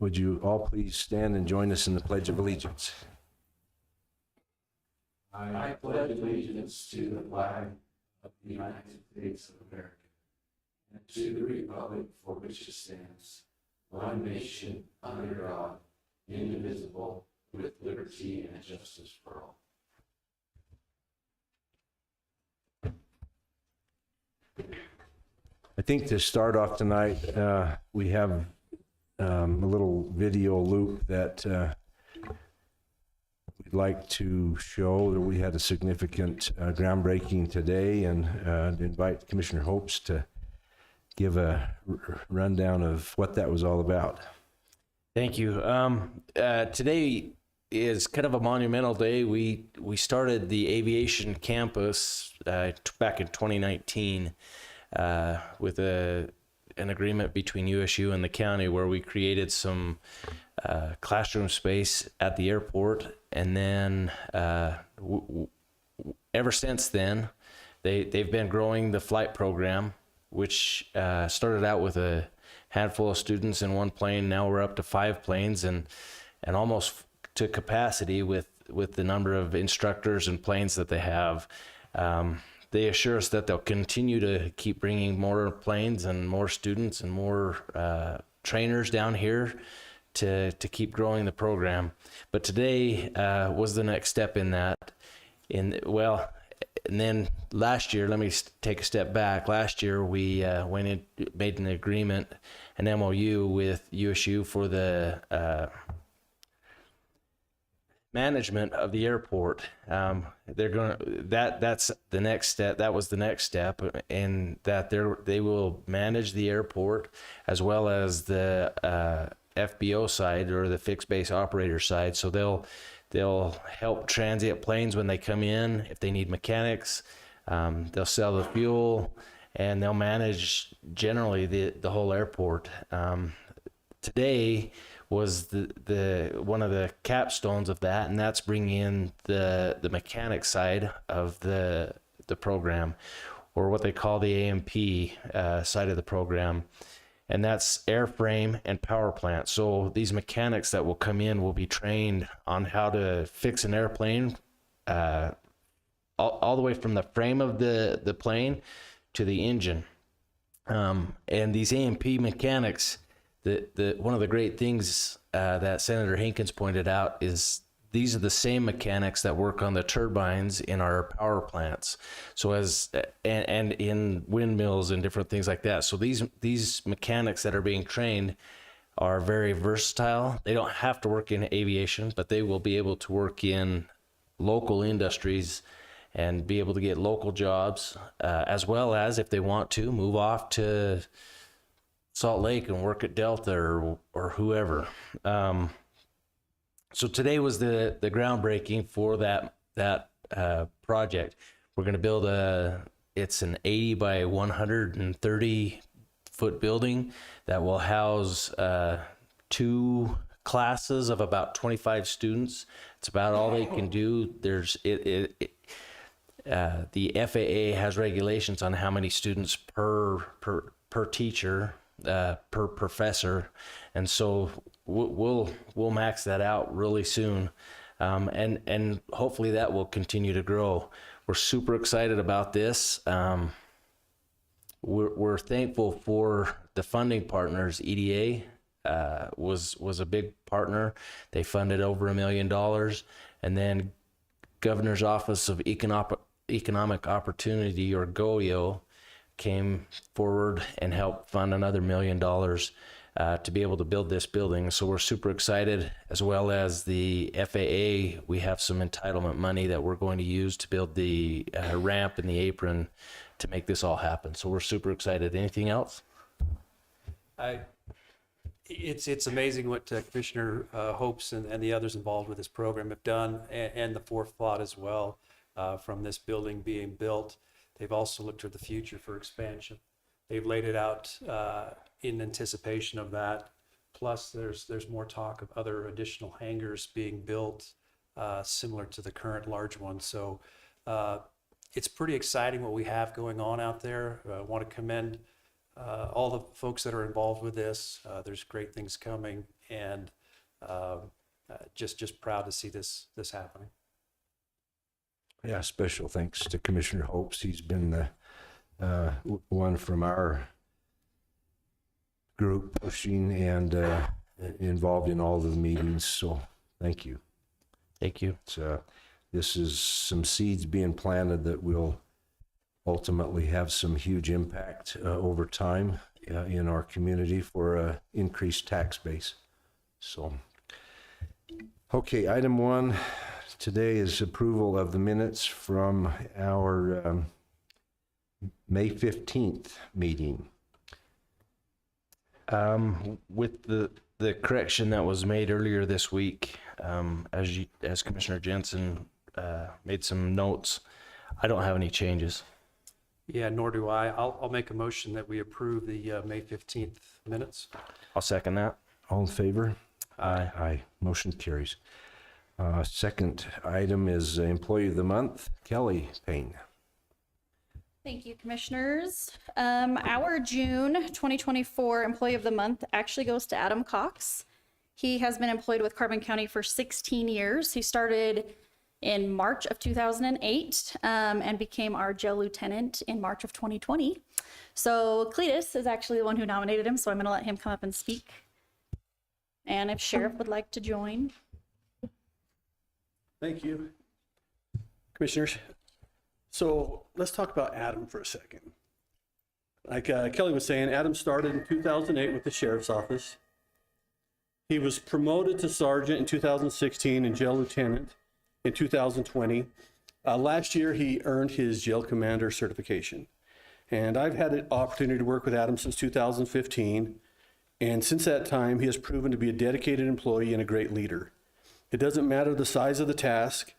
would you all please stand and join us in the Pledge of Allegiance? I pledge allegiance to the flag of the United States of America and to the republic for which it stands, one nation, under God, indivisible, with liberty and justice for all. I think to start off tonight, we have a little video loop that we'd like to show that we had a significant groundbreaking today, and invite Commissioner Hopes to give a rundown of what that was all about. Thank you. Today is kind of a monumental day. We started the aviation campus back in 2019 with an agreement between USU and the county, where we created some classroom space at the airport, and then ever since then, they've been growing the flight program, which started out with a handful of students in one plane. Now we're up to 5 planes and almost to capacity with the number of instructors and planes that they have. They assure us that they'll continue to keep bringing more planes and more students and more trainers down here to keep growing the program. But today was the next step in that. And then last year, let me take a step back. Last year, we made an agreement, an MOU with USU for the management of the airport. That's the next step. That was the next step, and that they will manage the airport as well as the FBO side, or the fixed base operator side. So they'll help transient planes when they come in. If they need mechanics, they'll sell the fuel, and they'll manage generally the whole airport. Today was the one of the capstones of that, and that's bringing in the mechanic side of the program, or what they call the A&P side of the program, and that's airframe and power plant. So these mechanics that will come in will be trained on how to fix an airplane, all the way from the frame of the plane to the engine. And these A&P mechanics, one of the great things that Senator Hinkins pointed out is these are the same mechanics that work on the turbines in our power plants. So and in windmills and different things like that. So these mechanics that are being trained are very versatile. They don't have to work in aviation, but they will be able to work in local industries and be able to get local jobs, as well as, if they want to, move off to Salt Lake and work at Delta or whoever. So today was the groundbreaking for that project. We're going to build it's an 80 by 130 foot building that will house 2 classes of about 25 students. It's about all they can do. The FAA has regulations on how many students per teacher, per professor, and so we'll max that out really soon, and hopefully that will continue to grow. We're super excited about this. We're thankful for the funding partners. EDA was a big partner. They funded over $1 million, and then Governor's Office of Economic Opportunity, or GOEO, came forward and helped fund another $1 million to be able to build this building. So we're super excited, as well as the FAA. We have some entitlement money that we're going to use to build the ramp and the apron to make this all happen. So we're super excited. Anything else? It's amazing what Commissioner Hopes and the others involved with this program have done, and the forethought as well, from this building being built. They've also looked to the future for expansion. They've laid it out in anticipation of that. Plus, there's more talk of other additional hangars being built, similar to the current large one. So it's pretty exciting what we have going on out there. I want to commend all the folks that are involved with this. There's great things coming, and just proud to see this happening. Yeah, special thanks to Commissioner Hopes. He's been the one from our group pushing and involved in all of the meetings. So thank you. Thank you. This is some seeds being planted that will ultimately have some huge impact over time in our community for a increased tax base. So, okay, item 1 today is approval of the minutes from our May 15th meeting. With the correction that was made earlier this week, as Commissioner Jensen made some notes, I don't have any changes. Yeah, nor do I. I'll make a motion that we approve the May 15th minutes. I'll second that. All in favor? Aye. Aye. Motion carries. Second item is Employee of the Month, Kellie Payne. Thank you, Commissioners. Our June 2024 Employee of the Month actually goes to Adam Cox. He has been employed with Carbon County for 16 years. He started in March of 2008 and became our jail lieutenant in March of 2020. So Cletus is actually the one who nominated him, so I'm going to let him come up and speak. And if Sheriff would like to join. Thank you, Commissioners. So let's talk about Adam for a second. Like Kelly was saying, Adam started in 2008 with the Sheriff's Office. He was promoted to Sergeant in 2016 and Jail Lieutenant in 2020. Last year, he earned his Jail Commander certification. And I've had an opportunity to work with Adam since 2015. And since that time, he has proven to be a dedicated employee and a great leader. It doesn't matter the size of the task,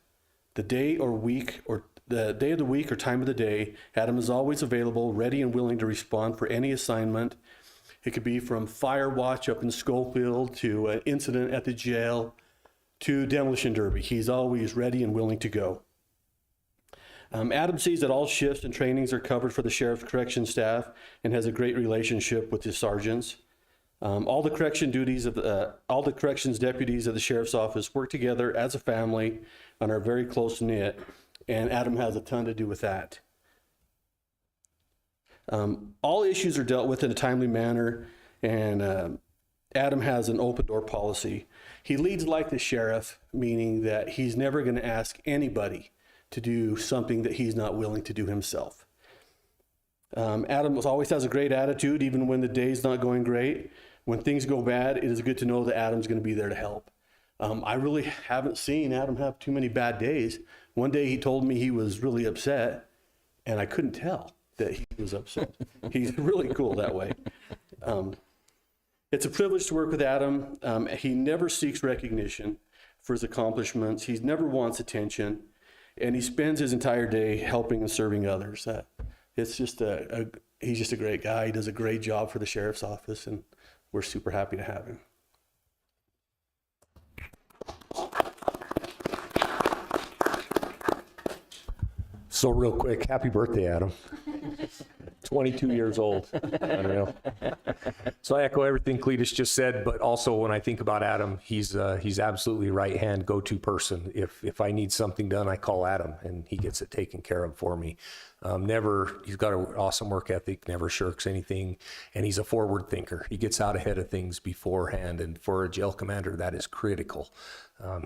the day or week, or the day of the week or time of the day, Adam is always available, ready and willing to respond for any assignment. It could be from fire watch up in Schofield to an incident at the jail to demolition derby. He's always ready and willing to go. Adam sees that all shifts and trainings are covered for the Sheriff's Correction staff and has a great relationship with his sergeants. All the corrections deputies of the Sheriff's Office work together as a family and are very close knit, and Adam has a ton to do with that. All issues are dealt with in a timely manner, and Adam has an open door policy. He leads like the sheriff, meaning that he's never going to ask anybody to do something that he's not willing to do himself. Adam always has a great attitude, even when the day's not going great. When things go bad, it is good to know that Adam's going to be there to help. I really haven't seen Adam have too many bad days. One day he told me he was really upset, and I couldn't tell that he was upset. He's really cool that way. It's a privilege to work with Adam. He never seeks recognition for his accomplishments. He never wants attention, and he spends his entire day helping and serving others. It's just he's just a great guy. He does a great job for the Sheriff's Office, and we're super happy to have him. So real quick, happy birthday, Adam. 22 years old. Unreal. So I echo everything Cletus just said, but also when I think about Adam, he's absolutely right-hand go-to person. If I need something done, I call Adam, and he gets it taken care of for me. He's got an awesome work ethic, never shirks anything, and he's a forward thinker. He gets out ahead of things beforehand, and for a jail commander, that is critical.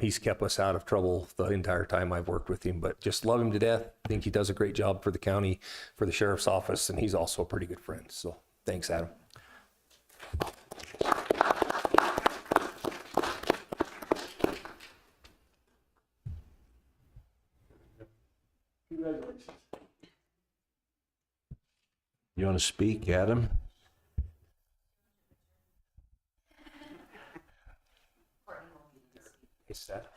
He's kept us out of trouble the entire time I've worked with him, but just love him to death. I think he does a great job for the county, for the Sheriff's Office, and he's also a pretty good friend. So thanks, Adam. Congratulations. You want to speak, Adam? Is that?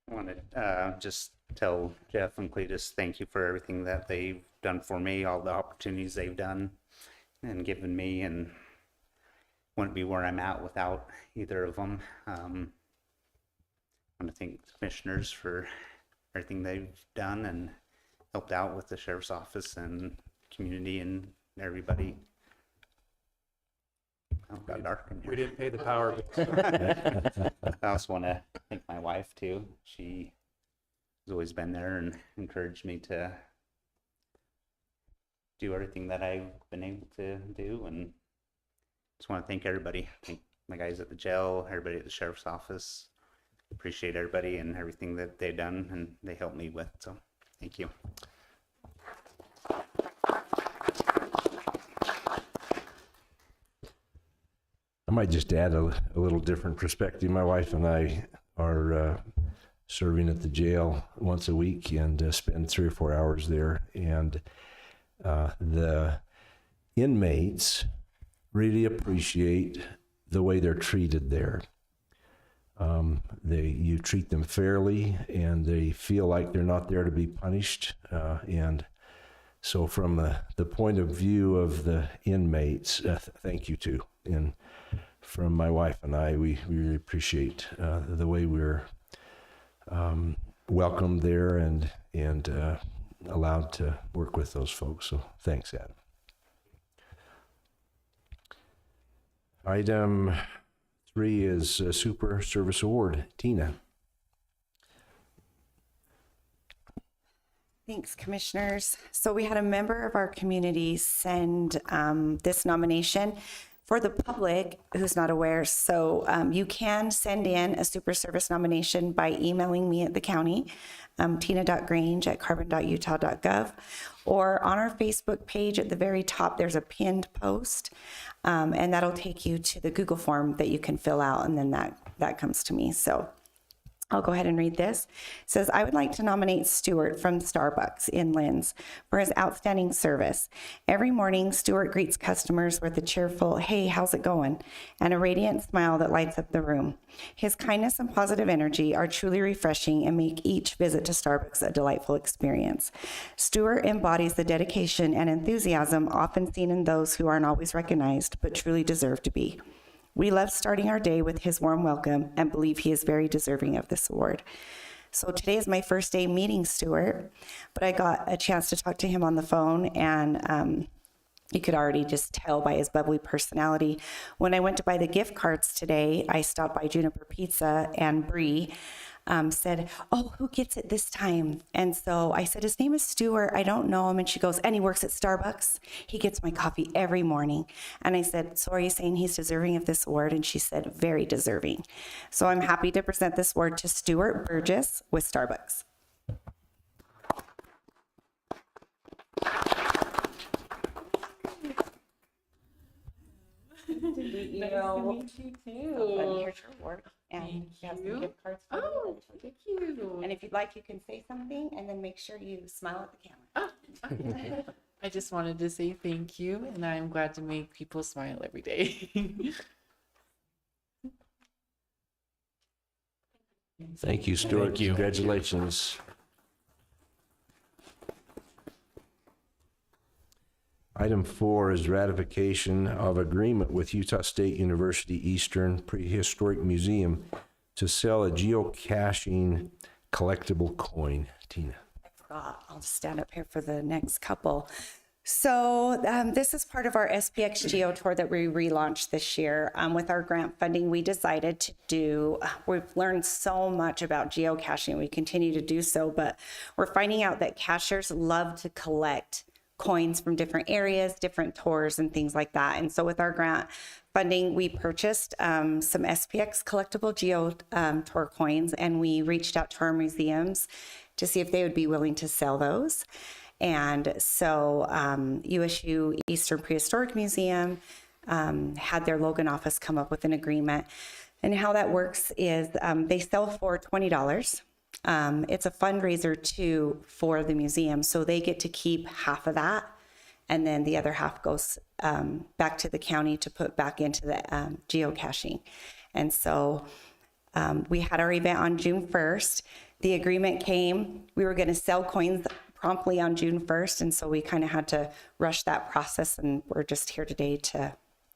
I want to just tell Jeff and Cletus thank you for everything that they've done for me, all the opportunities they've done and given me, and wouldn't be where I'm at without either of them. I want to thank the commissioners for everything they've done and helped out with the sheriff's office and community and everybody. Oh, it got dark in here. We didn't pay the power bill. I also want to thank my wife too. She has always been there and encouraged me to do everything that I've been able to do. And just want to thank everybody. Thank my guys at the jail, everybody at the sheriff's office. Appreciate everybody and everything that they've done and they helped me with. So thank you. I might just add a little different perspective. My wife and I are serving at the jail once a week and spend 3 or 4 hours there. And the inmates really appreciate the way they're treated there. You treat them fairly, and they feel like they're not there to be punished. And so from the point of view of the inmates, thank you too. And from my wife and I, we really appreciate the way we're welcomed there and allowed to work with those folks. So thanks, Adam. Item 3 is Super Service Award. Tina. Thanks, commissioners. So we had a member of our community send this nomination for the public who's not aware. So you can send in a super service nomination by emailing me at the county, tina.grange@carbon.utah.gov, or on our Facebook page at the very top, there's a pinned post, and that'll take you to the Google form that you can fill out, and then that comes to me. So I'll go ahead and read this. It says, I would like to nominate Stuart from Starbucks in Linz for his outstanding service. Every morning, Stuart greets customers with a cheerful, hey, how's it going? And a radiant smile that lights up the room. His kindness and positive energy are truly refreshing and make each visit to Starbucks a delightful experience. Stuart embodies the dedication and enthusiasm often seen in those who aren't always recognized, but truly deserve to be. We love starting our day with his warm welcome and believe he is very deserving of this award. So today is my first day meeting Stuart, but I got a chance to talk to him on the phone, and you could already just tell by his bubbly personality. When I went to buy the gift cards today, I stopped by Juniper Pizza, and Bree said, oh, who gets it this time? And so I said, his name is Stuart. I don't know him. And she goes, and he works at Starbucks. He gets my coffee every morning. And I said, so are you saying he's deserving of this award? And she said, very deserving. So I'm happy to present this award to Stuart Burgess with Starbucks. Nice to meet you too. And here's your award. And Thank you have you. some gift cards for Oh, you. thank you. And if you'd like, you can say something and then make sure you smile at the camera. Oh, okay. I just wanted to say thank you, and I'm glad to make people smile every day. Thank you, Stuart. Thank you. Congratulations. Item 4 is ratification of agreement with Utah State University Eastern Prehistoric Museum to sell a geocaching collectible coin. Tina. I forgot. I'll just stand up here for the next couple. So this is part of our SPX Geo Tour that we relaunched this year. With our grant funding, we decided to do, we've learned so much about geocaching. We continue to do so, but we're finding out that cachers love to collect coins from different areas, different tours, and things like that. And so with our grant funding, we purchased some SPX collectible Geo Tour coins, and we reached out to our museums to see if they would be willing to sell those. And so USU Eastern Prehistoric Museum had their Logan office come up with an agreement. And how that works is they sell for $20. It's a fundraiser too for the museum, so they get to keep half of that, and then the other half goes back to the county to put back into the geocaching. And so we had our event on June 1st. The agreement came. We were going to sell coins promptly on June 1st, and so we kind of had to rush that process, and we're just here today to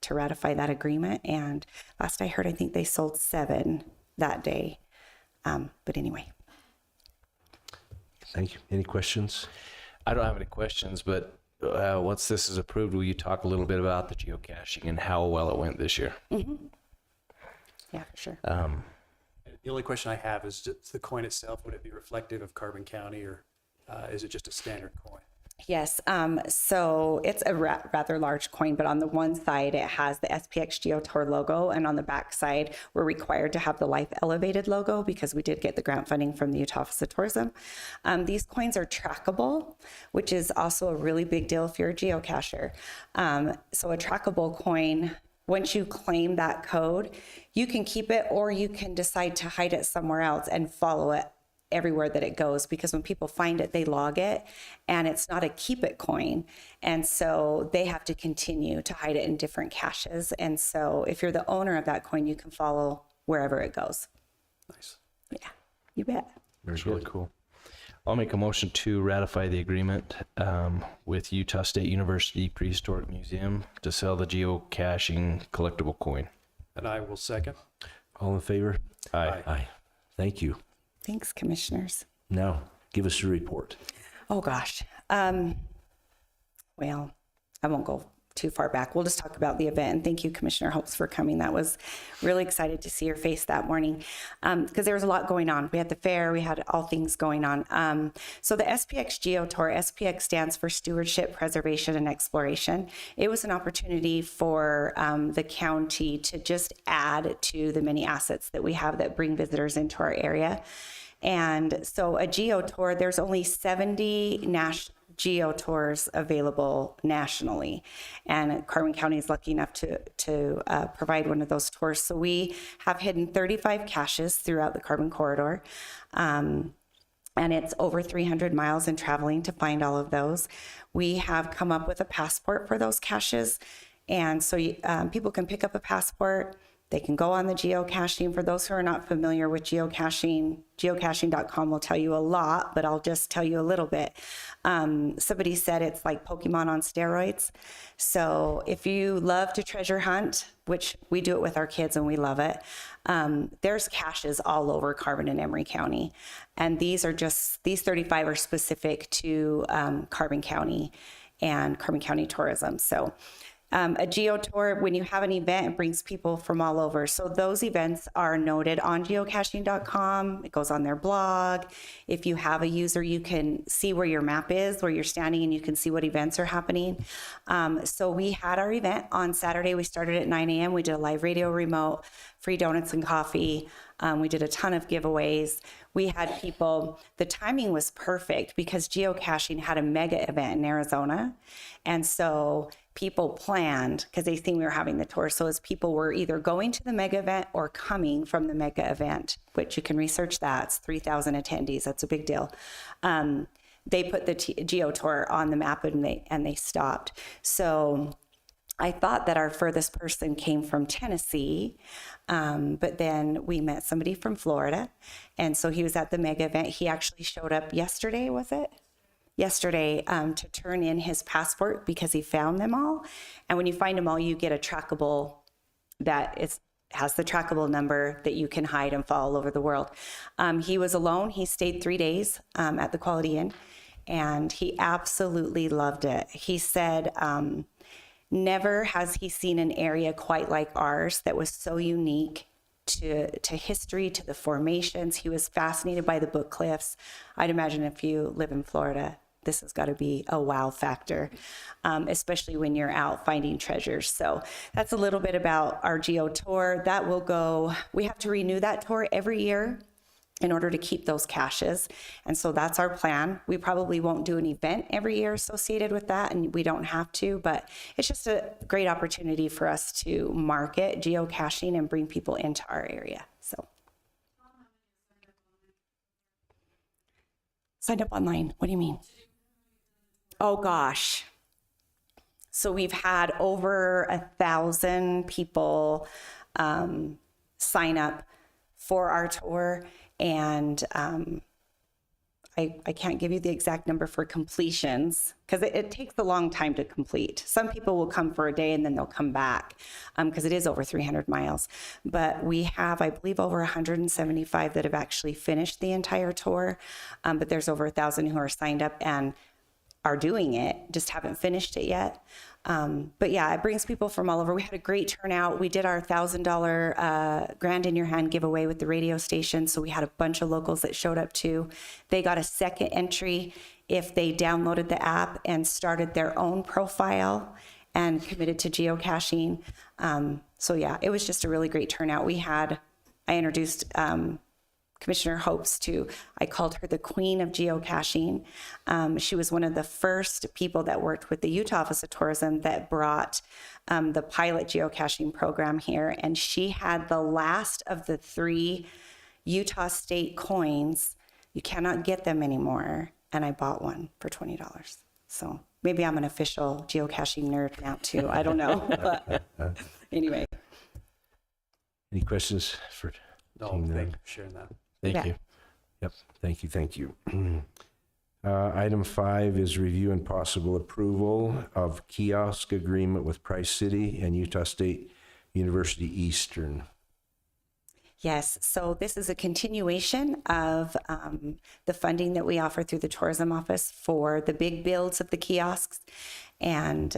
ratify that agreement. And last I heard, I think they sold 7 that day. But anyway. Thank you. Any questions? I don't have any questions, but once this is approved, will you talk a little bit about the geocaching and how well it went this year? Yeah, for sure. The only question I have is just the coin itself. Would it be reflective of Carbon County, or is it just a standard coin? Yes, so it's a rather large coin, but on the one side it has the SPX GeoTour logo, and on the back side we're required to have the Life Elevated logo because we did get the grant funding from the Utah Office of Tourism. These coins are trackable, which is also a really big deal if you're a geocacher. So a trackable coin, once you claim that code, you can keep it or you can decide to hide it somewhere else and follow it everywhere that it goes, because when people find it, they log it, and it's not a keep it coin. And so they have to continue to hide it in different caches. And so if you're the owner of that coin, you can follow wherever it goes. Nice. Yeah, you bet. That's really cool. I'll make a motion to ratify the agreement with Utah State University Prehistoric Museum to sell the geocaching collectible coin. And I will second. All in favor? Aye. Aye. Thank you. Thanks, commissioners. Now, give us your report. Oh, gosh. Well, I won't go too far back. We'll just talk about the event. And thank you, Commissioner Hopes, for coming. That was really excited to see your face that morning because there was a lot going on. We had the fair. We had all things going on. So the SPX GeoTour, SPX stands for Stewardship, Preservation, and Exploration. It was an opportunity for the county to just add to the many assets that we have that bring visitors into our area. And so a GeoTour, there's only 70 GeoTours available nationally, and Carbon County is lucky enough to provide one of those tours. So we have hidden 35 caches throughout the Carbon Corridor, and it's over 300 miles in traveling to find all of those. We have come up with a passport for those caches, and so people can pick up a passport. They can go on the geocaching. For those who are not familiar with geocaching, geocaching.com will tell you a lot, but I'll just tell you a little bit. Somebody said it's like Pokemon on steroids. So if you love to treasure hunt, which we do it with our kids and we love it, there's caches all over Carbon and Emery County. And these 35 are specific to Carbon County and Carbon County tourism. So a GeoTour, when you have an event, it brings people from all over. So those events are noted on geocaching.com. It goes on their blog. If you have a user, you can see where your map is, where you're standing, and you can see what events are happening. So we had our event on Saturday. We started at 9 a.m. We did a live radio remote, free donuts and coffee. We did a ton of giveaways. We had people, the timing was perfect because geocaching had a mega event in Arizona. And so people planned, because they seen we were having the tour. So as people were either going to the mega event or coming from the mega event, which you can research that, it's 3,000 attendees. That's a big deal. They put the GeoTour on the map and they stopped. So I thought that our furthest person came from Tennessee, but then we met somebody from Florida. And so he was at the mega event. He actually showed up yesterday, was it? Yesterday to turn in his passport because he found them all. And when you find them all, you get a trackable that has the trackable number that you can hide and follow all over the world. He was alone. He stayed 3 days at the Quality Inn, and he absolutely loved it. He said, never has he seen an area quite like ours that was so unique to history, to the formations. He was fascinated by the Book Cliffs. I'd imagine if you live in Florida, this has got to be a wow factor, especially when you're out finding treasures. So that's a little bit about our GeoTour. That will go, we have to renew that tour every year in order to keep those caches. And so that's our plan. We probably won't do an event every year associated with that, and we don't have to, but it's just a great opportunity for us to market geocaching and bring people into our area. So signed up online. What do you mean? Oh gosh. So we've had over 1,000 people sign up for our tour, and I can't give you the exact number for completions because it takes a long time to complete. Some people will come for a day and then they'll come back because it is over 300 miles. But we have, I believe, over 175 that have actually finished the entire tour. But there's over 1,000 who are signed up and are doing it, just haven't finished it yet. But yeah, it brings people from all over. We had a great turnout. We did our $1,000 Grand in Your Hand giveaway with the radio station. So we had a bunch of locals that showed up too. They got a second entry if they downloaded the app and started their own profile and committed to geocaching. So yeah, it was just a really great turnout. I introduced Commissioner Hopes I called her the queen of geocaching. She was one of the first people that worked with the Utah Office of Tourism that brought the pilot geocaching program here. And she had the last of the 3 Utah state coins. You cannot get them anymore. And I bought one for $20. So maybe I'm an official geocaching nerd now too. I don't know. But anyway. Any questions for No, Team thank Nine? you for sharing that. Thank Yeah. you. Yep, thank you. Item 5 is review and possible approval of kiosk agreement with Price City and Utah State University Eastern. Yes, so this is a continuation of the funding that we offer through the tourism office for the big builds of the kiosks. And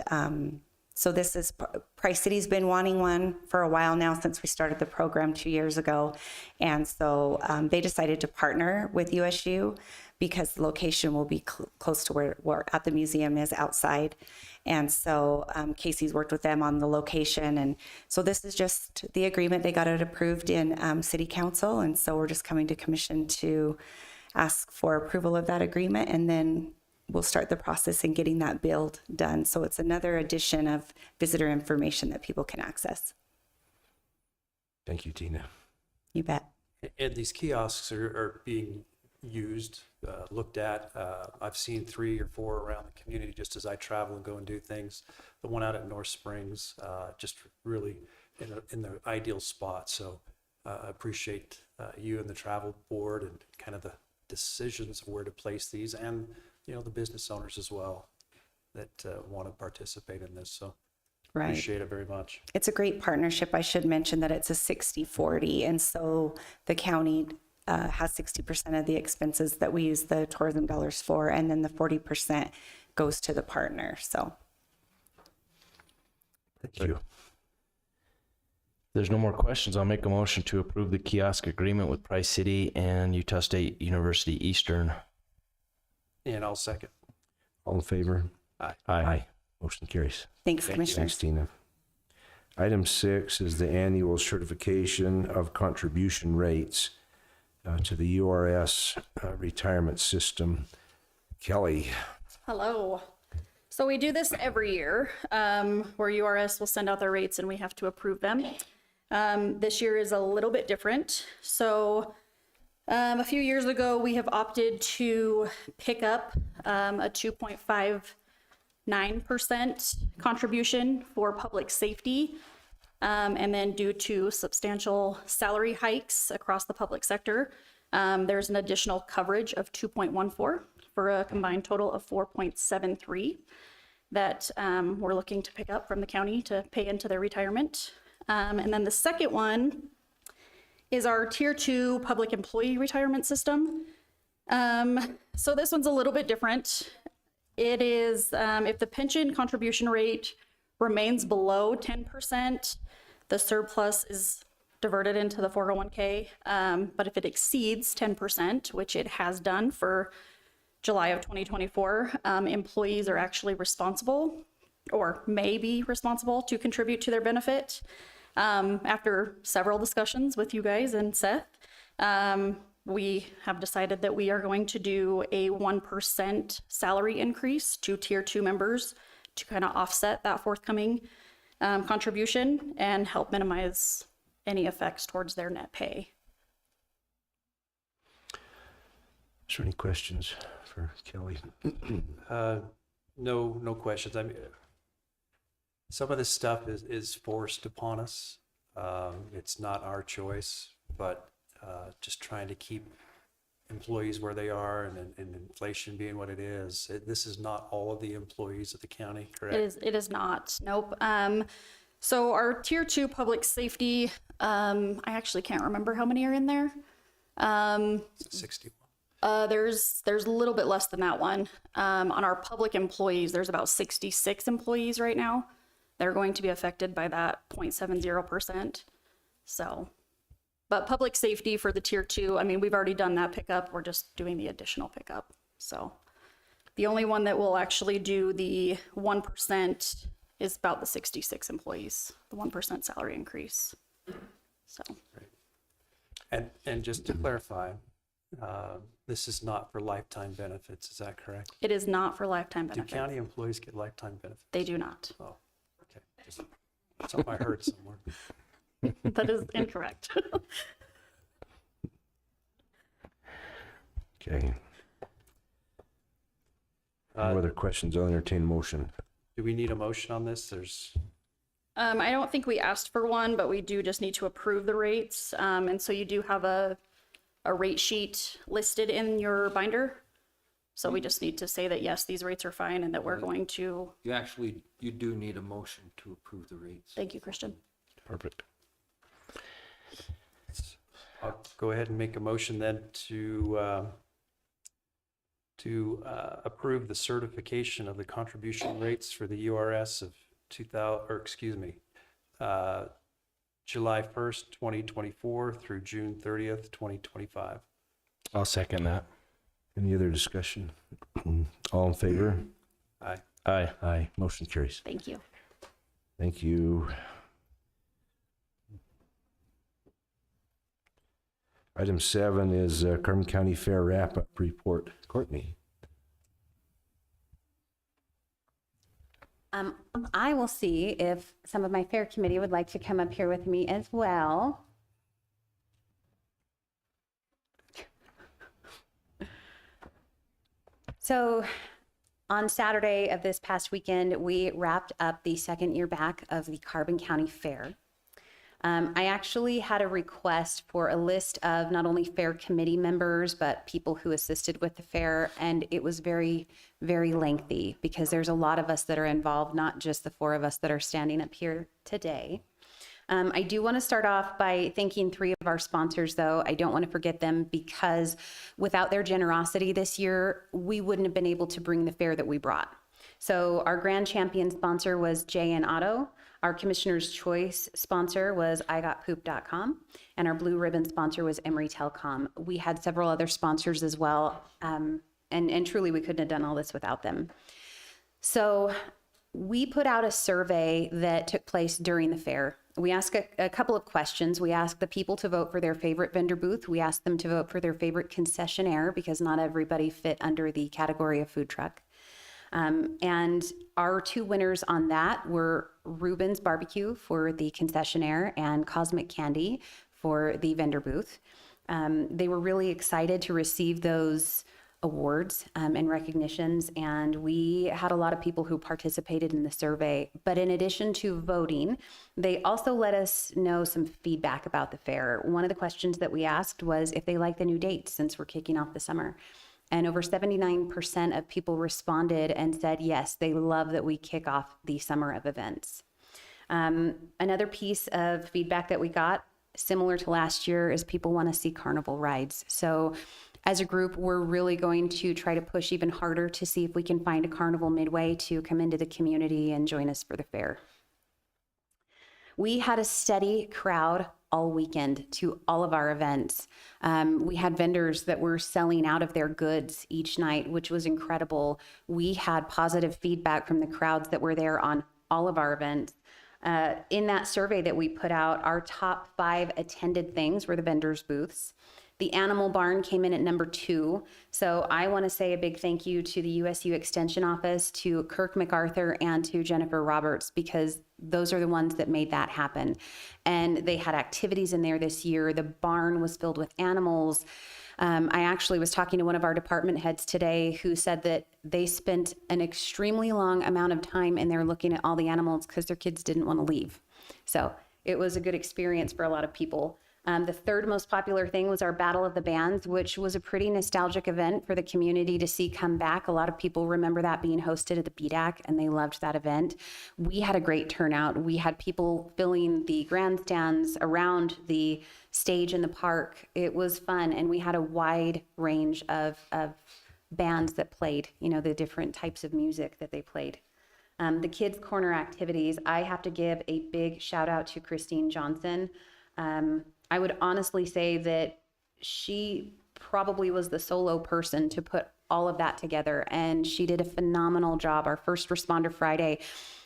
so this is, Price City's been wanting one for a while now since we started the program 2 years ago. And so they decided to partner with USU because the location will be close to where at the museum is outside. And so Casey's worked with them on the location. And so this is just the agreement. They got it approved in City Council. And so we're just coming to commission to ask for approval of that agreement. And then we'll start the process in getting that build done. So it's another addition of visitor information that people can access. Thank you, Tina. You bet. And these kiosks are being used, looked at. I've seen 3 or 4 around the community just as I travel and go and do things. The one out at North Springs, just really in the ideal spot. So I appreciate you and the travel board and kind of the decisions of where to place these, and the business owners as well that want to participate in this. So Right. appreciate it very much. It's a great partnership. I should mention that it's a 60-40. And so the county has 60% of the expenses that we use the tourism dollars for, and then the 40% goes to the partner. So Thank you. There's no more questions. I'll make a motion to approve the kiosk agreement with Price City and Utah State University Eastern. And I'll second. All in favor? Aye. Motion carries. thanks, Thank you. Commissioners. Thanks, Tina. Item 6 is the annual certification of contribution rates to the URS retirement system. Kelly. Hello. So we do this every year, where URS will send out their rates and we have to approve them. This year is a little bit different. So a few years ago, we have opted to pick up a 2.59% contribution for public safety. And then due to substantial salary hikes across the public sector, there's an additional coverage of 2.14 for a combined total of 4.73 that we're looking to pick up from the county to pay into their retirement. And then the second one is our Tier 2 public employee retirement system. So this one's a little bit different. It is, if the pension contribution rate remains below 10%, the surplus is diverted into the 401k. But if it exceeds 10%, which it has done for July of 2024, employees are actually responsible or may be responsible to contribute to their benefit. After several discussions with you guys and Seth, we have decided that we are going to do a 1% salary increase to Tier 2 members to kind of offset that forthcoming contribution and help minimize any effects towards their net pay. Is there any questions for Kelly? No questions. I mean, some of this stuff is forced upon us. It's not our choice, but just trying to keep employees where they are and inflation being what it is. This is not all of the employees of the county, correct? It is not, nope. So our tier 2 public safety, I actually can't remember how many are in there. 61. There's a little bit less than that one. On our public employees, there's about 66 employees right now. They're going to be affected by that 0.70%. So, but public safety for the tier 2, I mean, we've already done that pickup. We're just doing the additional pickup. So the only one that will actually do the 1% is about the 66 employees, the 1% salary increase. So. And just to clarify, this is not for lifetime benefits, is that correct? It is not for lifetime Do benefits. county employees get lifetime benefits? They do not. Oh, okay. Just something I heard somewhere. That is incorrect. Okay. No other questions? I'll entertain motion. Do we need a motion on this? There's, I don't think we asked for one, but we do just need to approve the rates. And so you do have a rate sheet listed in your binder. So we just need to say that, yes, these rates are fine and that we're going to, You do need a motion to approve the rates. thank you, Christian. Perfect. I'll go ahead and make a motion then to approve the certification of the contribution rates for the URS of July 1st, 2024 through June 30th, 2025. I'll second that. Any other discussion? All in favor? Aye. Aye. Aye. Motion carries. Thank you. Thank you. Item 7 is Carbon County Fair wrap-up report. Kourtney. I will see if some of my fair committee would like to come up here with me as well. So on Saturday of this past weekend, we wrapped up the second year back of the Carbon County Fair. I actually had a request for a list of not only fair committee members, but people who assisted with the fair. And it was very, very lengthy because there's a lot of us that are involved, not just the 4 of us that are standing up here today. I do want to start off by thanking 3 of our sponsors, though. I don't want to forget them because without their generosity this year, we wouldn't have been able to bring the fair that we brought. So our grand champion sponsor was J&N Auto. Our Commissioner's Choice sponsor was IGotPoop.com, and our blue ribbon sponsor was Emory Telecom. We had several other sponsors as well, and truly we couldn't have done all this without them. So we put out a survey that took place during the fair. We asked a couple of questions. We asked the people to vote for their favorite vendor booth. We asked them to vote for their favorite concessionaire because not everybody fit under the category of food truck. And our 2 winners on that were Reuben's Barbecue for the concessionaire and Cosmic Candy for the vendor booth. They were really excited to receive those awards and recognitions, and we had a lot of people who participated in the survey. But in addition to voting, they also let us know some feedback about the fair. One of the questions that we asked was if they like the new dates since we're kicking off the summer. And over 79% of people responded and said, yes, they love that we kick off the summer of events. Another piece of feedback that we got, similar to last year, is people want to see carnival rides. So as a group, we're really going to try to push even harder to see if we can find a carnival midway to come into the community and join us for the fair. We had a steady crowd all weekend to all of our events. We had vendors that were selling out of their goods each night, which was incredible. We had positive feedback from the crowds that were there on all of our events. In that survey that we put out, our top 5 attended things were the vendors' booths. The animal barn came in at number 2. So I want to say a big thank you to the USU Extension Office, to Kirk MacArthur, and to Jennifer Roberts, because those are the ones that made that happen. And they had activities in there this year. The barn was filled with animals. I actually was talking to one of our department heads today who said that they spent an extremely long amount of time in there looking at all the animals because their kids didn't want to leave. So it was a good experience for a lot of people. The third most popular thing was our Battle of the Bands, which was a pretty nostalgic event for the community to see come back. A lot of people remember that being hosted at the BDAC, and they loved that event. We had a great turnout. We had people filling the grandstands around the stage in the park. It was fun, and we had a wide range of bands that played, you know, the different types of music that they played. The Kids Corner activities, I have to give a big shout out to Christine Johnson. I would honestly say that she probably was the solo person to put all of that together, and she did a phenomenal job. Our First Responder Friday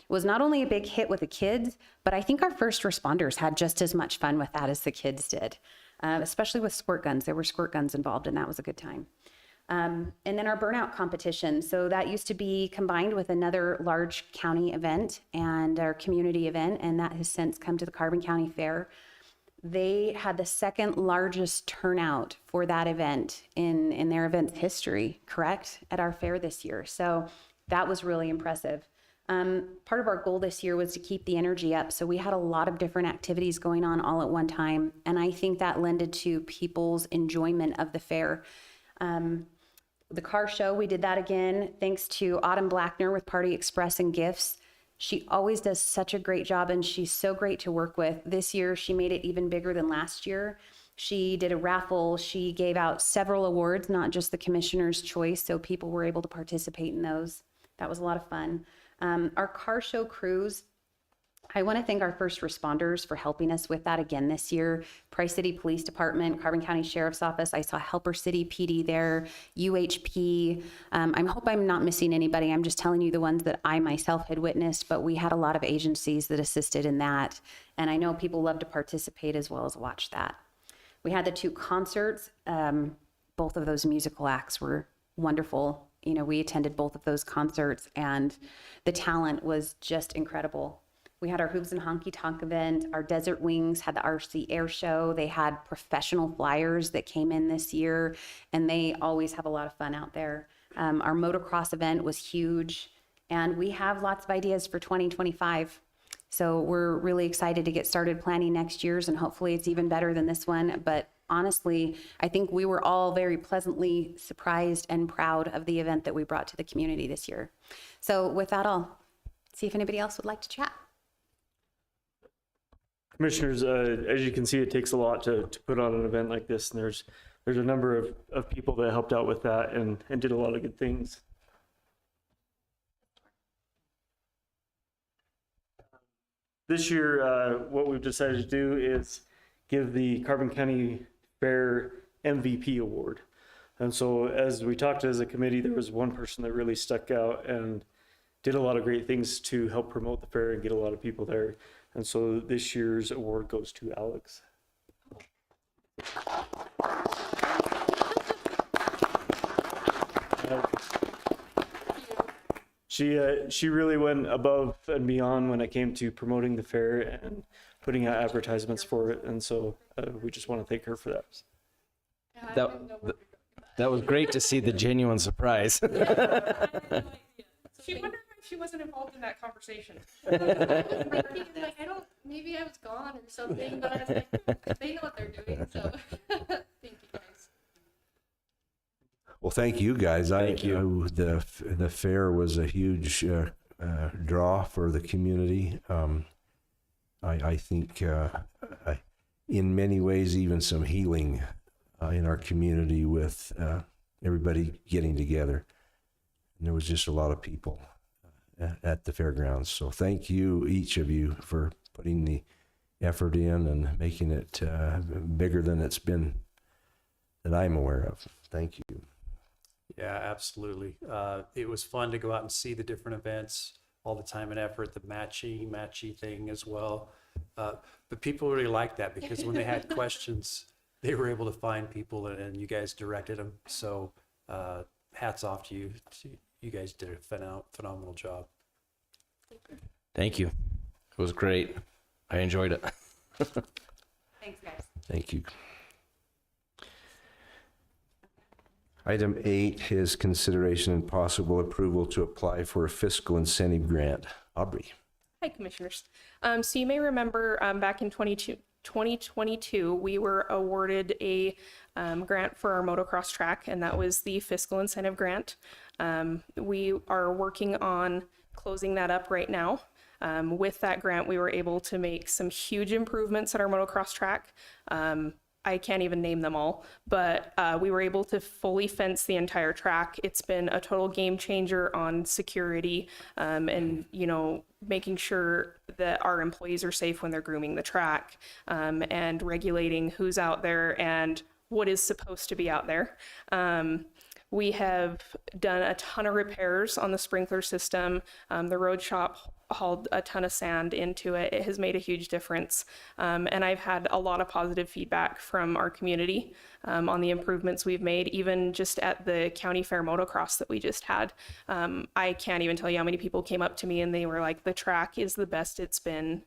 was not only a big hit with the kids, but I think our first responders had just as much fun with that as the kids did, especially with squirt guns. There were squirt guns involved, and that was a good time. And then our burnout competition. So that used to be combined with another large county event and our community event, and that has since come to the Carbon County Fair. They had the second largest turnout for that event in their event's history, correct, at our fair this year. So that was really impressive. Part of our goal this year was to keep the energy up. So we had a lot of different activities going on all at one time. And I think that lended to people's enjoyment of the fair. The car show, we did that again, thanks to Autumn Blackner with Party Express and Gifts. She always does such a great job, and she's so great to work with. This year, she made it even bigger than last year. She did a raffle. She gave out several awards, not just the commissioner's choice, so people were able to participate in those. That was a lot of fun. Our car show cruise, I want to thank our first responders for helping us with that again this year. Price City Police Department, Carbon County Sheriff's Office. I saw Helper City PD there, UHP. I hope I'm not missing anybody. I'm just telling you the ones that I myself had witnessed, but we had a lot of agencies that assisted in that. And I know people love to participate as well as watch that. We had the 2 concerts. Both of those musical acts were wonderful. You know, we attended both of those concerts, and the talent was just incredible. We had our Hooves and Honky Tonk event. Our Desert Wings had the RC Air Show. They had professional flyers that came in this year, and they always have a lot of fun out there. Our motocross event was huge, and we have lots of ideas for 2025. So we're really excited to get started planning next year's, and hopefully it's even better than this one. But honestly, I think we were all very pleasantly surprised and proud of the event that we brought to the community this year. So with that, I'll see if anybody else would like to chat. Commissioners, as you can see, it takes a lot to put on an event like this, and there's a number of people that helped out with that and did a lot of good things. This year, what we've decided to do is give the Carbon County Fair MVP award. And so as we talked as a committee, there was one person that really stuck out and did a lot of great things to help promote the fair and get a lot of people there. And so this year's award goes to Alex. She really went above and beyond when it came to promoting the fair and putting out advertisements for it. And so we just want to thank her for that. That was great to see the genuine surprise. She wondered if she wasn't involved in that conversation. I don't, maybe I was gone or something, but I was like, they know what they're doing, so thank you guys. Well, thank you guys. Thank you. The fair was a huge draw for the community. I think in many ways even some healing in our community with everybody getting together. And there was just a lot of people at the fairgrounds. So thank you, each of you, for putting the effort in and making it bigger than it's been that I'm aware of. Thank you. Yeah, absolutely. It was fun to go out and see the different events, all the time and effort, the matchy thing as well. But people really liked that because when they had questions, they were able to find people, and you guys directed them. So hats off to you. You guys did a phenomenal job. Thank you. It was great. I enjoyed it. Thanks, guys. Thank you. Item 8 is consideration and possible approval to apply for a fiscal incentive grant. Aubrey. Hi, Commissioners. So you may remember back in 2022, we were awarded a grant for our motocross track, and that was the Fiscal Incentive Grant. We are working on closing that up right now. With that grant, we were able to make some huge improvements at our motocross track. I can't even name them all, but we were able to fully fence the entire track. It's been a total game changer on security and, you know, making sure that our employees are safe when they're grooming the track and regulating who's out there and what is supposed to be out there. We have done a ton of repairs on the sprinkler system. The road shop hauled a ton of sand into it. It has made a huge difference. And I've had a lot of positive feedback from our community on the improvements we've made, even just at the county fair motocross that we just had. I can't even tell you how many people came up to me and they were like, the track is the best it's been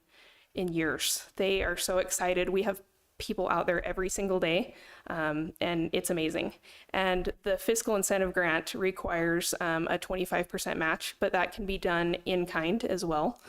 in years. They are so excited. We have people out there every single day, and it's amazing. And the fiscal incentive grant requires a 25% match, but that can be done in kind as well.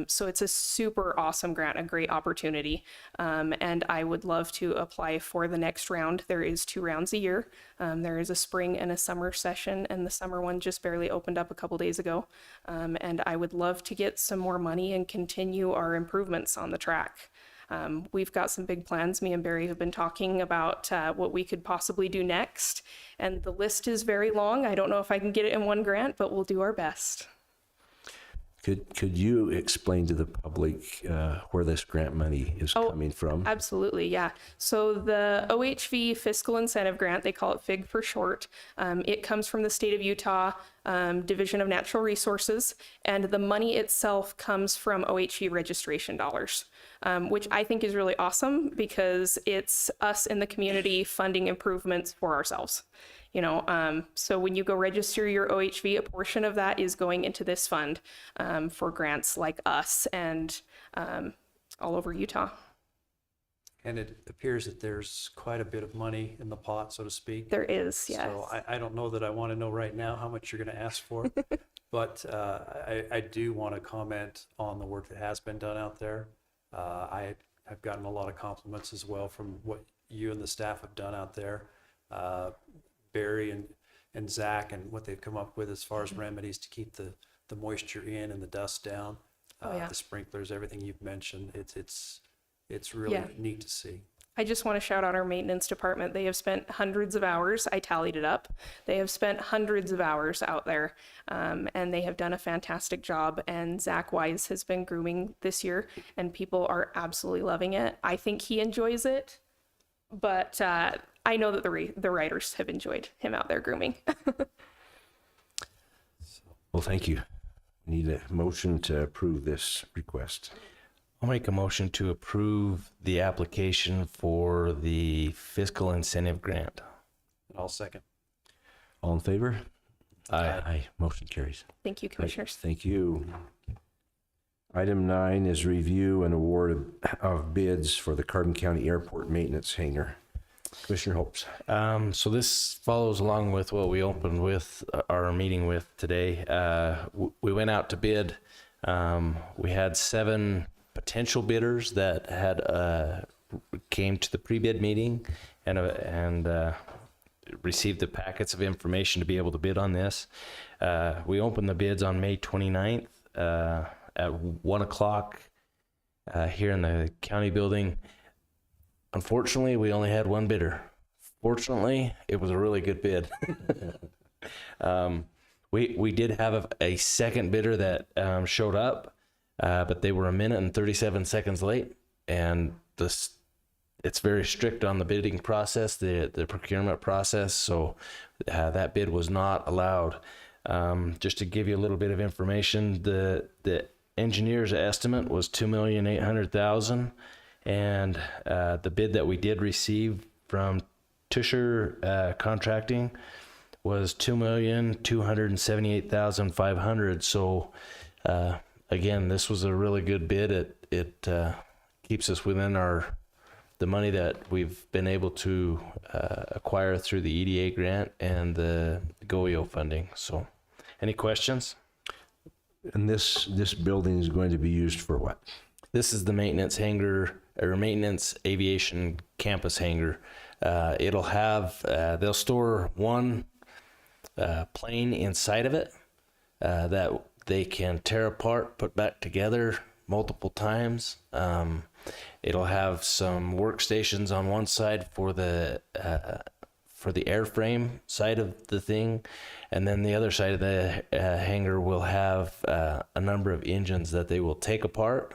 So it's a super awesome grant, a great opportunity. And I would love to apply for the next round. There is 2 rounds a year. There is a spring and a summer session, and the summer one just barely opened up a couple days ago. And I would love to get some more money and continue our improvements on the track. We've got some big plans. Me and Barry have been talking about what we could possibly do next, and the list is very long. I don't know if I can get it in one grant, but we'll do our best. Could you explain to the public where this grant money is coming from? Absolutely, yeah. So the OHV Fiscal Incentive Grant, they call it FIG for short. It comes from the state of Utah Division of Natural Resources, and the money itself comes from OHV registration dollars, which I think is really awesome because it's us in the community funding improvements for ourselves. You know, so when you go register your OHV, a portion of that is going into this fund for grants like us and all over Utah. And it appears that there's quite a bit of money in the pot, so to speak. There is, yes. So I don't know that I want to know right now how much you're going to ask for, but I do want to comment on the work that has been done out there. I have gotten a lot of compliments as well from what you and the staff have done out there. Barry and Zach and what they've come up with as far as remedies to keep the moisture in and the dust down. The sprinklers, everything you've mentioned, it's really neat to see. I just want to shout out our maintenance department. They have spent hundreds of hours. I tallied it up. They have spent hundreds of hours out there, and they have done a fantastic job. And Zach Wise has been grooming this year, and people are absolutely loving it. I think he enjoys it, but I know that the writers have enjoyed him out there grooming. Well, thank you. Need a motion to approve this request. I'll make a motion to approve the application for the fiscal incentive grant. I'll second. All in favor? Aye. Aye. Motion carries. Thank you, Commissioners. Thank you. Item 9 is review and award of bids for the Carbon County Airport maintenance hangar. Commissioner Hopes. So this follows along with what we opened with our meeting with today. We went out to bid. We had 7 potential bidders that had came to the pre-bid meeting and received the packets of information to be able to bid on this. We opened the bids on May 29th at 1 o'clock here in the county building. Unfortunately, we only had 1 bidder. Fortunately, it was a really good bid. We did have a second bidder that showed up, but they were 1 minute and 37 seconds late, and it's very strict on the bidding process, the procurement process, so that bid was not allowed. Just to give you a little bit of information, the engineer's estimate was $2,800,000. And the bid that we did receive from Tusher Contracting was $2,278,500. So again, this was a really good bid. It keeps us within the money that we've been able to acquire through the EDA grant and the GOEO funding. So, any questions? And this building is going to be used for what? This is the maintenance hangar or maintenance aviation campus hangar. It'll have, they'll store one plane inside of it that they can tear apart, put back together multiple times. It'll have some workstations on one side for the airframe side of the thing, and then the other side of the hangar will have a number of engines that they will take apart,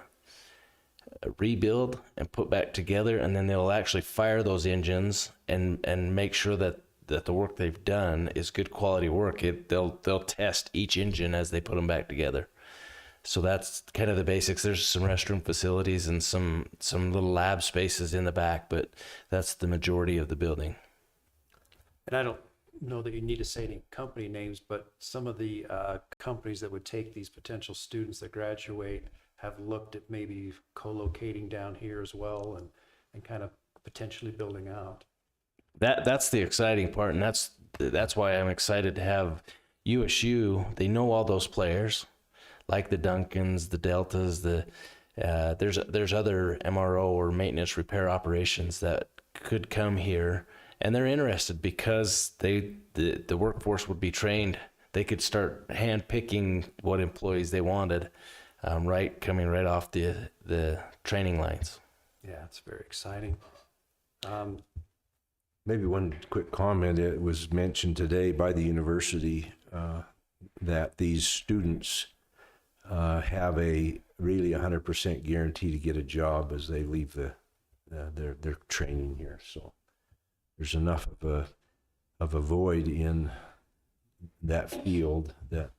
rebuild, and put back together, and then they'll actually fire those engines and make sure that the work they've done is good quality work. They'll test each engine as they put them back together. So that's kind of the basics. There's some restroom facilities and some little lab spaces in the back, but that's the majority of the building. And I don't know that you need to say any company names, but some of the companies that would take these potential students that graduate have looked at maybe co-locating down here as well and kind of potentially building out. That's the exciting part, and that's why I'm excited to have USU. They know all those players, like the Duncans, the Deltas, there's other MRO or maintenance repair operations that could come here, and they're interested because the workforce would be trained. They could start hand picking what employees they wanted, coming right off the training lines. Yeah, it's very exciting. Maybe one quick comment. It was mentioned today by the university that these students have a really 100% guarantee to get a job as they leave their training here. So there's enough of a void in that field that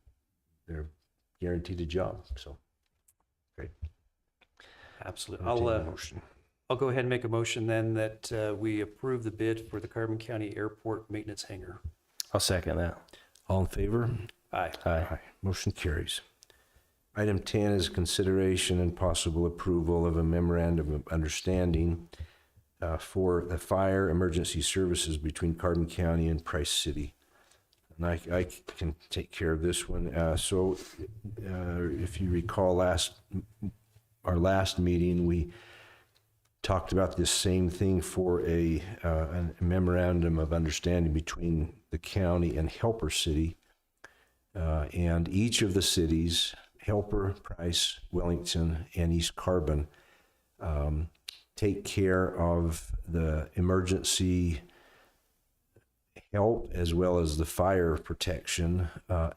they're guaranteed a job. So great. Absolutely. Motion. I'll go ahead and make a motion then that we approve the bid for the Carbon County Airport Maintenance Hangar. I'll second that. All in favor? Aye. Aye. Motion carries. Item 10 is consideration and possible approval of a memorandum of understanding for the fire emergency services between Carbon County and Price City. And I can take care of this one. If you recall our last meeting, we talked about this same thing for a memorandum of understanding between the county and Helper City. And each of the cities, Helper, Price, Wellington, and East Carbon, take care of the emergency help as well as the fire protection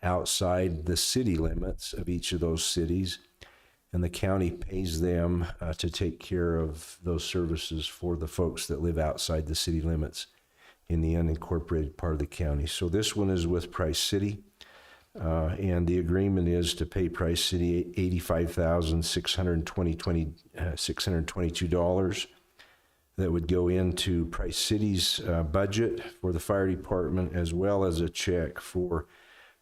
outside the city limits of each of those cities. And the county pays them to take care of those services for the folks that live outside the city limits in the unincorporated part of the county. So this one is with Price City. And the agreement is to pay Price City $85,622 that would go into Price City's budget for the fire department, as well as a check for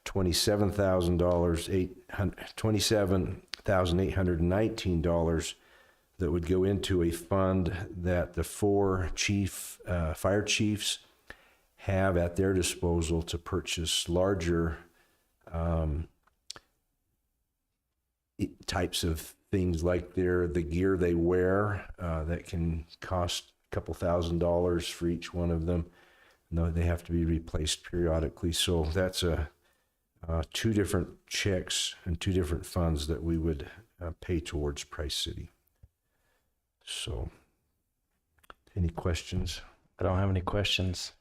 $27,819 that would go into a fund that the four fire chiefs have at their disposal to purchase larger types of things like the gear they wear that can cost a couple $1,000s for each one of them. No, they have to be replaced periodically. So that's two different checks and two different funds that we would pay towards Price City. So, any questions? I don't have any questions.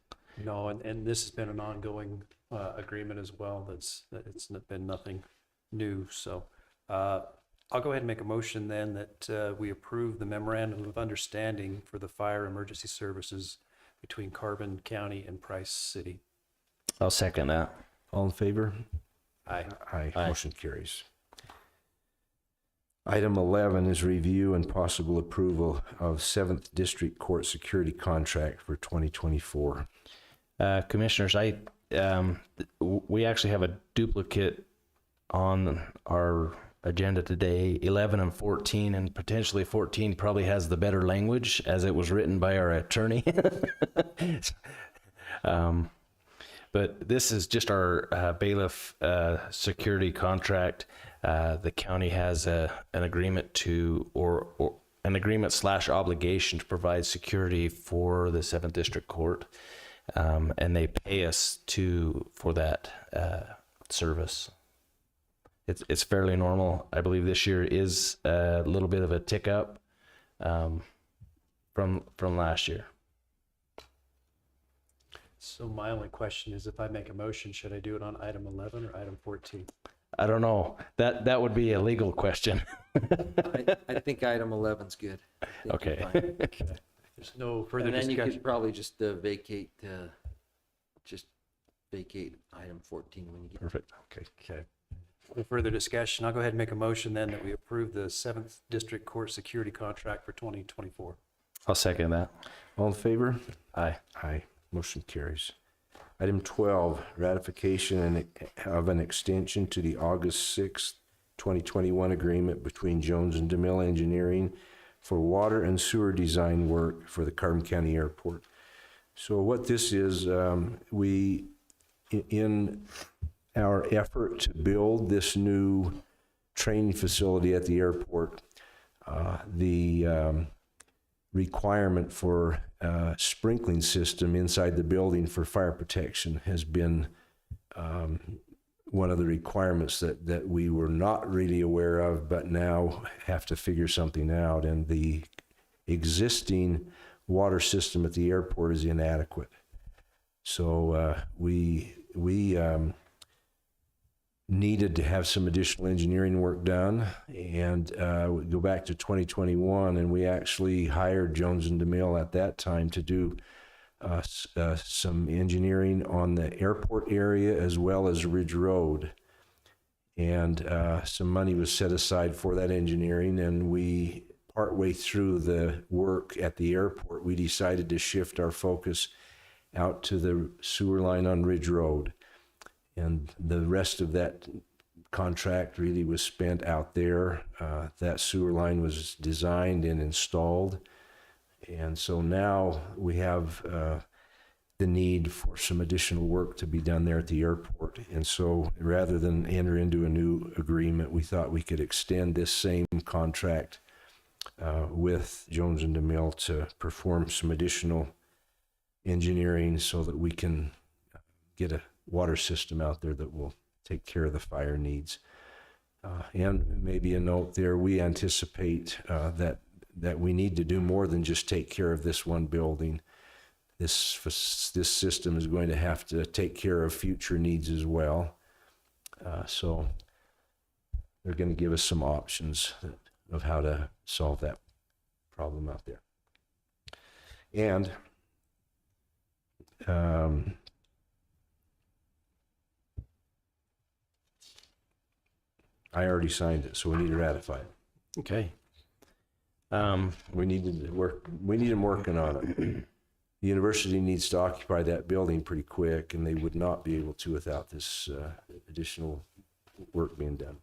No, and this has been an ongoing agreement as well. It's been nothing new. So I'll go ahead and make a motion then that we approve the memorandum of understanding for the fire emergency services between Carbon County and Price City. I'll second that. All in favor? Aye. Aye. Motion carries. Item 11 is review and possible approval of 7th District Court security contract for 2024. Commissioners, we actually have a duplicate on our agenda today, 11 and 14, and potentially 14 probably has the better language as it was written by our attorney. But this is just our bailiff security contract. The county has an agreement to, or an agreement / obligation to provide security for the 7th District Court. And they pay us for that service. It's fairly normal. I believe this year is a little bit of a tick up from last year. So my only question is, if I make a motion, should I do it on item 11 or item 14? I don't know. That would be a legal question. I think item 11's good. I think you're Okay. fine. There's no further And then you discussion. could probably just vacate item 14 when you get. Perfect. Okay. No further discussion. I'll go ahead and make a motion then that we approve the 7th District Court security contract for 2024. I'll second that. All in favor? Aye. Aye. Motion carries. Item 12, ratification of an extension to the August 6th, 2021 agreement between Jones and DeMille Engineering for water and sewer design work for the Carbon County Airport. So what this is, in our effort to build this new training facility at the airport, the requirement for a sprinkling system inside the building for fire protection has been one of the requirements that we were not really aware of, but now have to figure something out. And the existing water system at the airport is inadequate. So we needed to have some additional engineering work done, and we go back to 2021, and we actually hired Jones and DeMille at that time to do some engineering on the airport area as well as Ridge Road. And some money was set aside for that engineering, and we, partway through the work at the airport, we decided to shift our focus out to the sewer line on Ridge Road. And the rest of that contract really was spent out there. That sewer line was designed and installed. And so now we have the need for some additional work to be done there at the airport. And so rather than enter into a new agreement, we thought we could extend this same contract with Jones and DeMille to perform some additional engineering so that we can get a water system out there that will take care of the fire needs. And maybe a note there, we anticipate that we need to do more than just take care of this one building. This system is going to have to take care of future needs as well. So they're going to give us some options of how to solve that problem out there. And I already signed it, so we need to ratify it. Okay. We need them working on it. The university needs to occupy that building pretty quick, and they would not be able to without this additional work being done.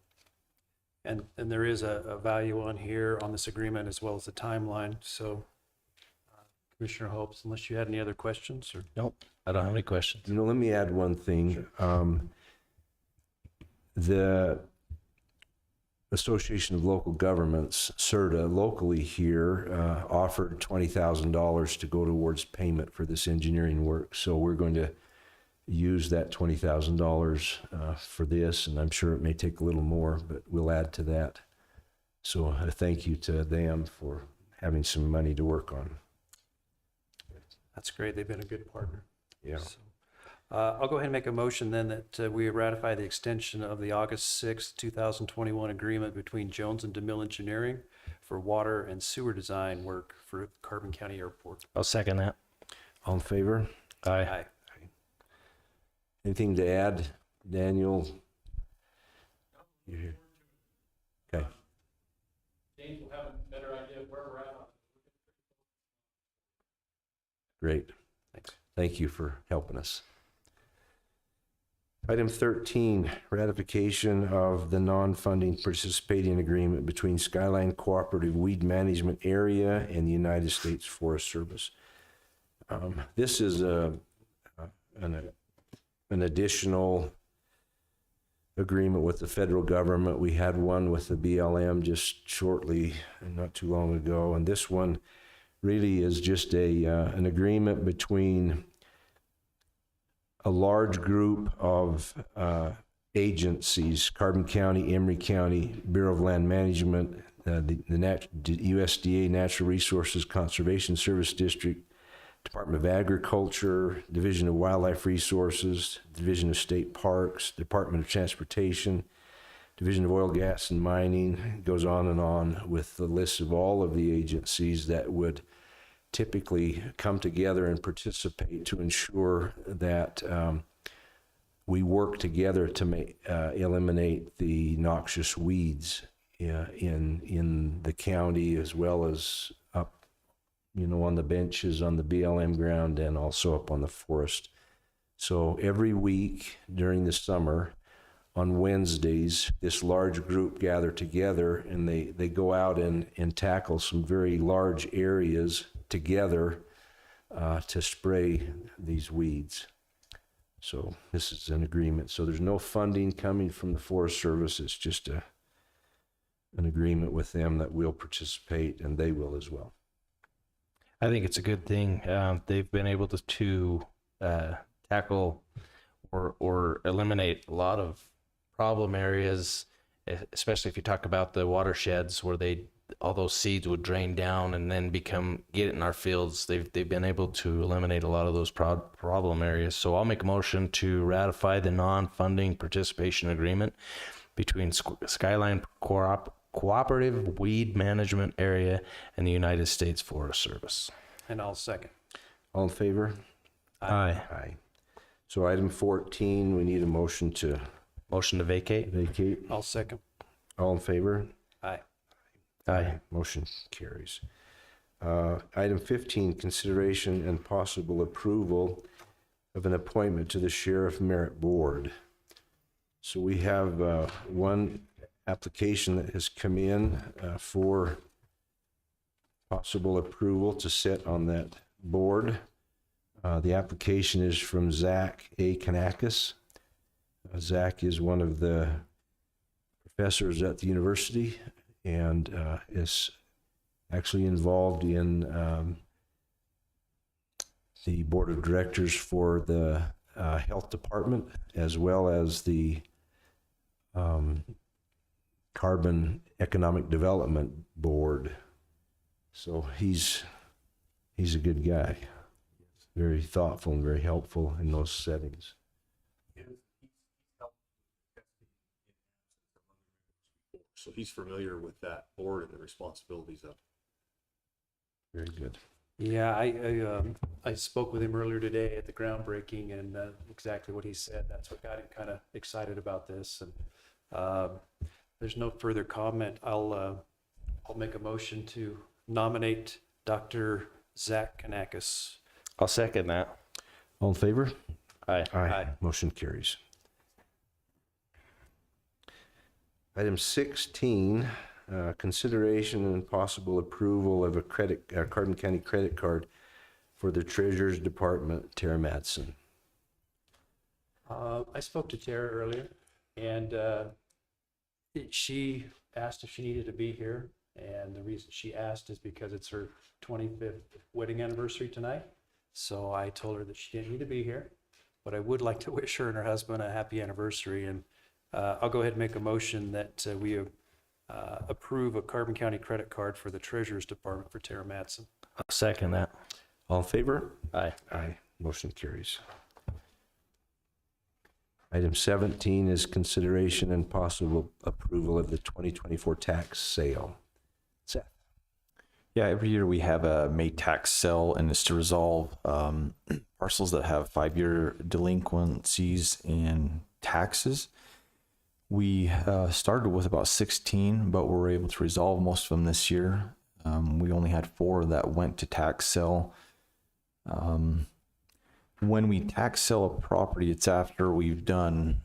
And there is a value on here on this agreement as well as the timeline. So Commissioner Hopes, unless you had any other questions or. Nope. I don't have any questions. You know, let me add one thing. The Association of Local Governments, CERTA, locally here, offered $20,000 to go towards payment for this engineering work. So we're going to use that $20,000 for this, and I'm sure it may take a little more, but we'll add to that. So a thank you to them for having some money to work on. That's great. They've been a good partner. Yeah. So, I'll go ahead and make a motion then that we ratify the extension of the August 6th, 2021 agreement between Jones and DeMille Engineering for water and sewer design work for Carbon County Airport. I'll second that. All in favor? Aye. Anything to add, Daniel? You're here. Okay. James will have a better idea of where we're at. Great. Thanks. Thank you for helping us. Item 13, ratification of the non-funding participating agreement between Skyline Cooperative Weed Management Area and the United States Forest Service. This is an additional agreement with the federal government. We had one with the BLM just shortly, not too long ago, and this one really is just an agreement between a large group of agencies: Carbon County, Emery County, Bureau of Land Management, the USDA Natural Resources Conservation Service District, Department of Agriculture, Division of Wildlife Resources, Division of State Parks, Department of Transportation, Division of Oil, Gas, and Mining. It goes on with the list of all of the agencies that would typically come together and participate to ensure that we work together to eliminate the noxious weeds in the county, as well as up, on the benches on the BLM ground and also up on the forest. So every week during the summer, on Wednesdays, this large group gather together and they go out and tackle some very large areas together to spray these weeds. So this is an agreement. So there's no funding coming from the Forest Service. It's just an agreement with them that we'll participate and they will as well. I think it's a good thing. They've been able to tackle or eliminate a lot of problem areas, especially if you talk about the watersheds where all those seeds would drain down and then get in our fields. They've been able to eliminate a lot of those problem areas. So I'll make a motion to ratify the non-funding participation agreement between Skyline Cooperative Weed Management Area and the United States Forest Service. And I'll second. All in favor? Aye. Aye. So item 14, we need a motion to vacate. vacate. I'll second. All in favor? Aye. Aye. Motion carries. Item 15, consideration and possible approval of an appointment to the Sheriff Merit Board. So we have one application that has come in for possible approval to sit on that board. The application is from Zach A. Kanakis. Zach is one of the professors at the university and is actually involved in the board of directors for the health department, as well as the Carbon Economic Development Board. So he's a good guy, very thoughtful and very helpful in those settings. So he's familiar with that board and the responsibilities of it. Very good. Yeah, I spoke with him earlier today at the groundbreaking, and exactly what he said. That's what got him kind of excited about this. And there's no further comment. I'll make a motion to nominate Dr. Zach Kanakis. I'll second that. All in favor? Aye. Aye. Motion carries. Item 16, consideration and possible approval of a Carbon County credit card for the Treasurer's Department, Tara Madsen. I spoke to Tara earlier, and she asked if she needed to be here. And the reason she asked is because it's her 25th wedding anniversary tonight. So I told her that she didn't need to be here, but I would like to wish her and her husband a happy anniversary. And I'll go ahead and make a motion that we approve a Carbon County credit card for the Treasurer's Department for Tara Madsen. I'll second that. All in favor? Aye. Aye. Motion carries. Item 17 is consideration and possible approval of the 2024 tax sale. Seth? Yeah, every year we have a May tax sale, and it's to resolve parcels that have 5-year delinquencies in taxes. We started with about 16, but we were able to resolve most of them this year. We only had 4 that went to tax sale. When we tax sell a property, it's after we've done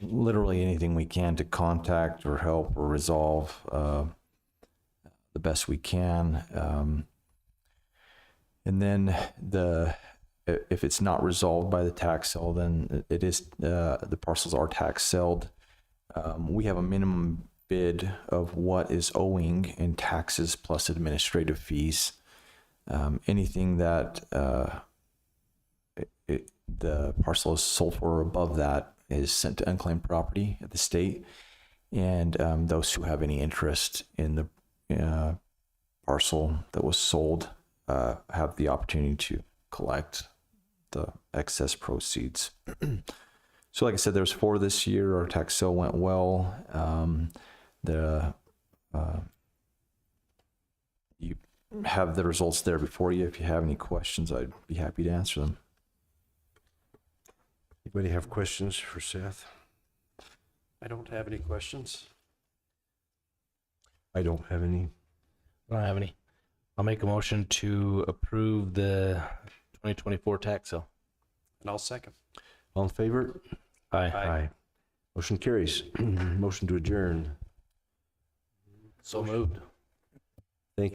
literally anything we can to contact or help or resolve the best we can. And then if it's not resolved by the tax sale, then it is the parcels are tax sold. We have a minimum bid of what is owing in taxes plus administrative fees. Anything that the parcel is sold for or above that is sent to unclaimed property at the state, and those who have any interest in the parcel that was sold have the opportunity to collect the excess proceeds. So like I said, there's 4 this year. Our tax sale went well. You have the results there before you. If you have any questions, I'd be happy to answer them. Anybody have questions for Seth? I don't have any questions. I don't have any. I don't have any. I'll make a motion to approve the 2024 tax sale. And I'll second. All in favor? Aye. Aye. Motion carries. Motion to adjourn. So moved.